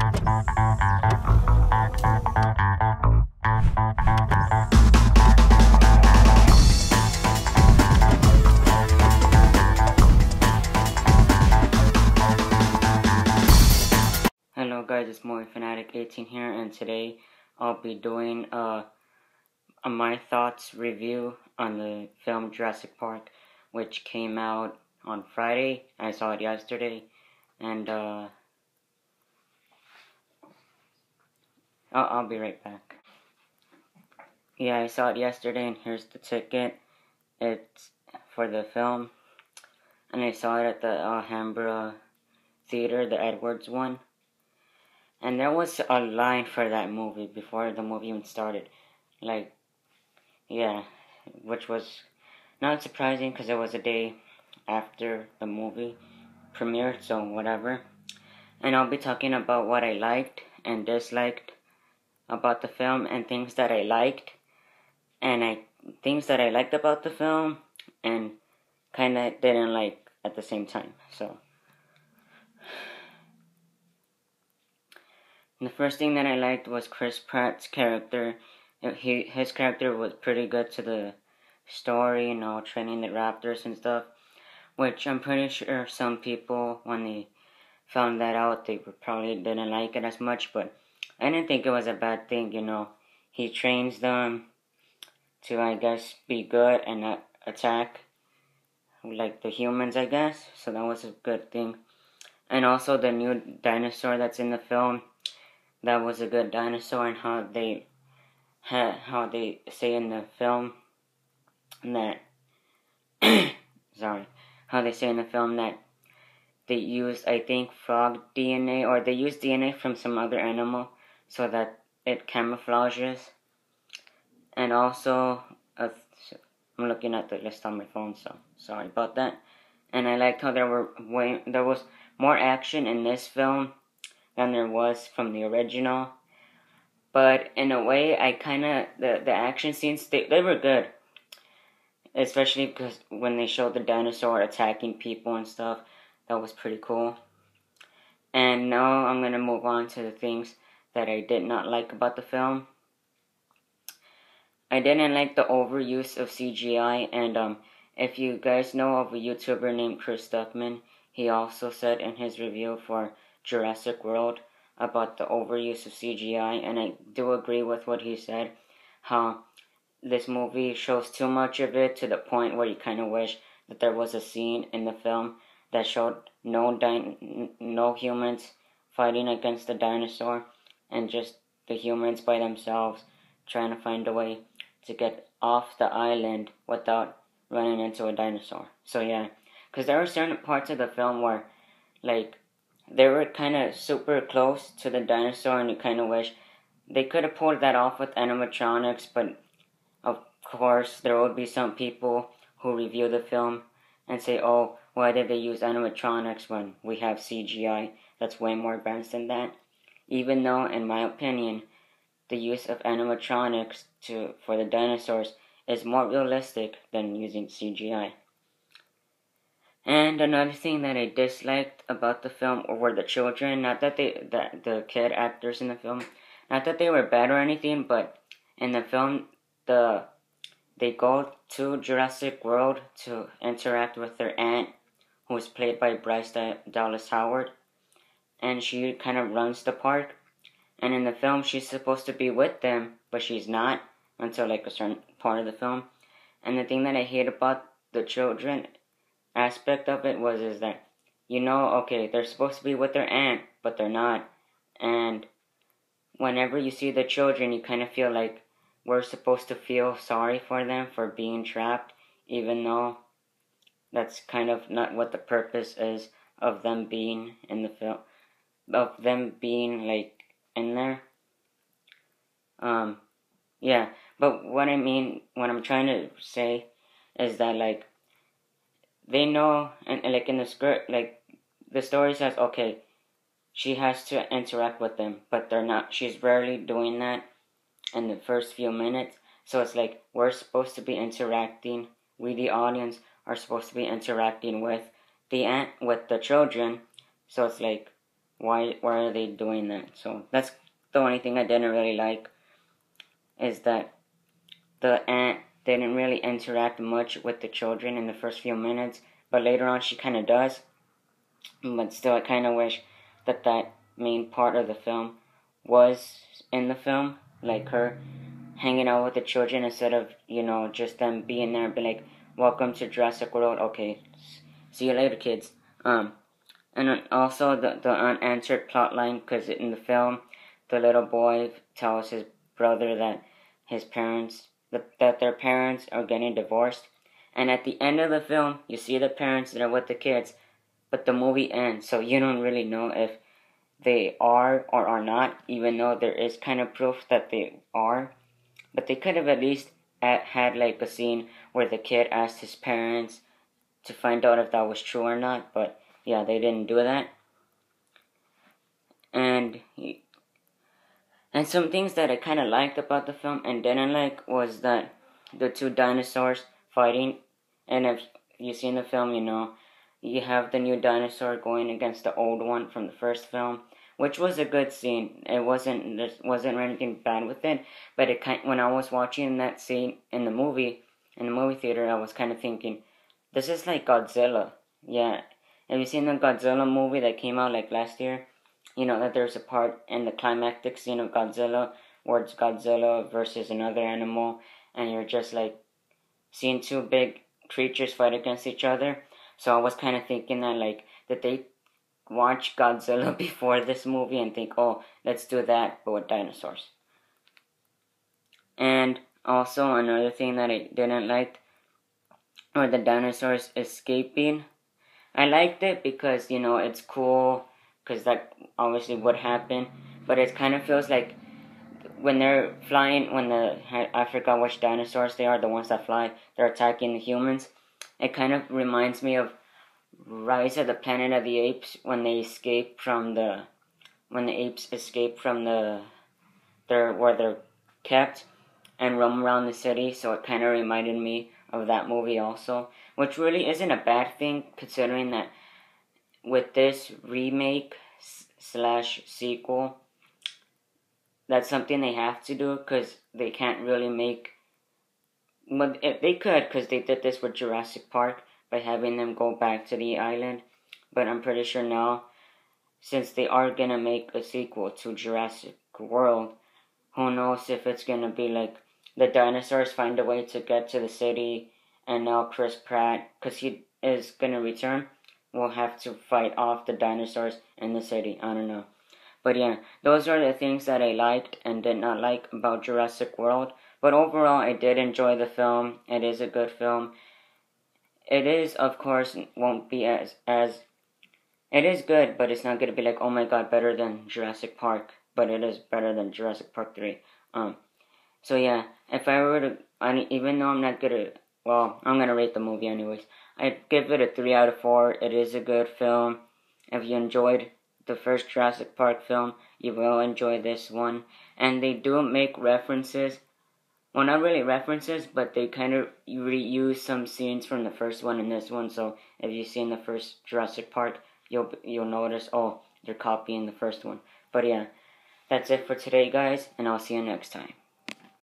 Hello guys, it's Movie Fanatic 18 here, and today I'll be doing a my thoughts review on the film Jurassic Park, which came out on Friday. I saw it yesterday, and I'll be right back. Yeah, I saw it yesterday, and here's the ticket. It's for the film, and I saw it at the Alhambra Theater, the Edwards one. And there was a line for that movie before the movie even started. Like, yeah, which was not surprising because it was a day after the movie premiered, so whatever. And I'll be talking about what I liked and disliked about the film, and things that I liked, and things that I liked about the film, and kind of didn't like at the same time. So the first thing that I liked was Chris Pratt's character. His character was pretty good to the story, training the raptors and stuff, which I'm pretty sure some people, when they found that out, they probably didn't like it as much, but I didn't think it was a bad thing, He trains them to, I guess, be good and not attack like the humans, I guess, so that was a good thing. And also the new dinosaur that's in the film, that was a good dinosaur, and how they say in the film that how they say in the film that they used, I think, frog DNA, or they used DNA from some other animal so that it camouflages. And also, I'm looking at the list on my phone, so sorry about that. And I liked how there was more action in this film than there was from the original. But in a way, the action scenes, they were good. Especially because when they showed the dinosaur attacking people and stuff, that was pretty cool. And now I'm going to move on to the things that I did not like about the film. I didn't like the overuse of CGI, and if you guys know of a YouTuber named Chris Duckman, he also said in his review for Jurassic World about the overuse of CGI, and I do agree with what he said, how this movie shows too much of it to the point where you kind of wish that there was a scene in the film that showed no humans fighting against the dinosaur, and just the humans by themselves trying to find a way to get off the island without running into a dinosaur. So yeah, because there are certain parts of the film where, like, they were kind of super close to the dinosaur, and you kind of wish they could have pulled that off with animatronics, but of course there would be some people who review the film and say, oh, why did they use animatronics when we have CGI that's way more advanced than that? Even though, in my opinion, the use of animatronics for the dinosaurs is more realistic than using CGI. And another thing that I disliked about the film were the children. Not that the kid actors in the film, not that they were bad or anything, but in the film, they go to Jurassic World to interact with their aunt, who is played by Bryce Dallas Howard, and she kind of runs the park. And in the film, she's supposed to be with them, but she's not until like a certain part of the film. And the thing that I hate about the children aspect of it is that, okay, they're supposed to be with their aunt, but they're not. And whenever you see the children, you kind of feel like we're supposed to feel sorry for them for being trapped, even though that's kind of not what the purpose is of them being in the film, of them being like in there. Yeah, but what I'm trying to say is that, like, they know, and like in the script, like, the story says, okay, she has to interact with them, but she's rarely doing that in the first few minutes. So it's like, we're supposed to be interacting, we the audience are supposed to be interacting with the children. So it's like, why are they doing that? So that's the only thing I didn't really like, is that the aunt didn't really interact much with the children in the first few minutes, but later on she kind of does. But still, I kind of wish that that main part of the film was in the film, like her hanging out with the children instead of, just them being there and be like, welcome to Jurassic World, okay, see you later, kids. And then also the unanswered plot line, because in the film, the little boy tells his brother that their parents are getting divorced. And at the end of the film, you see the parents that are with the kids, but the movie ends, so you don't really know if they are or are not, even though there is kind of proof that they are. But they could have at least had like a scene where the kid asked his parents to find out if that was true or not, but yeah, they didn't do that. And some things that I kind of liked about the film and didn't like was that the two dinosaurs fighting, and if you seen the film, you have the new dinosaur going against the old one from the first film, which was a good scene. There wasn't anything bad with it, but when I was watching that scene in the movie theater, I was kind of thinking, this is like Godzilla. Yeah, have you seen the Godzilla movie that came out like last year? You know that there's a part in the climactic scene of Godzilla where it's Godzilla versus another animal, and you're just like seeing two big creatures fight against each other. So I was kind of thinking that, like, did they watch Godzilla before this movie and think, oh, let's do that, but with dinosaurs? And also another thing that I didn't like were the dinosaurs escaping. I liked it because, it's cool, because that obviously would happen, but it kind of feels like when they're flying, I forgot which dinosaurs they are, the ones that fly, they're attacking the humans. It kind of reminds me of Rise of the Planet of the Apes when the apes escape from where they're kept and roam around the city. So it kind of reminded me of that movie also, which really isn't a bad thing considering that with this remake slash sequel, that's something they have to do because they can't really make. Well, they could, because they did this with Jurassic Park by having them go back to the island. But I'm pretty sure now, since they are gonna make a sequel to Jurassic World, who knows if it's gonna be like the dinosaurs find a way to get to the city, and now Chris Pratt, because he is gonna return, will have to fight off the dinosaurs in the city. I don't know. But yeah, those are the things that I liked and did not like about Jurassic World. But overall, I did enjoy the film. It is a good film. It is, of course, won't be as it is good, but it's not gonna be like, oh my god, better than Jurassic Park. But it is better than Jurassic Park 3. So yeah, if I were to, even though I'm not gonna, well, I'm gonna rate the movie anyways. I'd give it a 3 out of 4. It is a good film. If you enjoyed the first Jurassic Park film, you will enjoy this one. And they do make references. Well, not really references, but they kind of reuse some scenes from the first one in this one. So if you've seen the first Jurassic Park, you'll notice, oh, they're copying the first one. But yeah, that's it for today, guys, and I'll see you next time.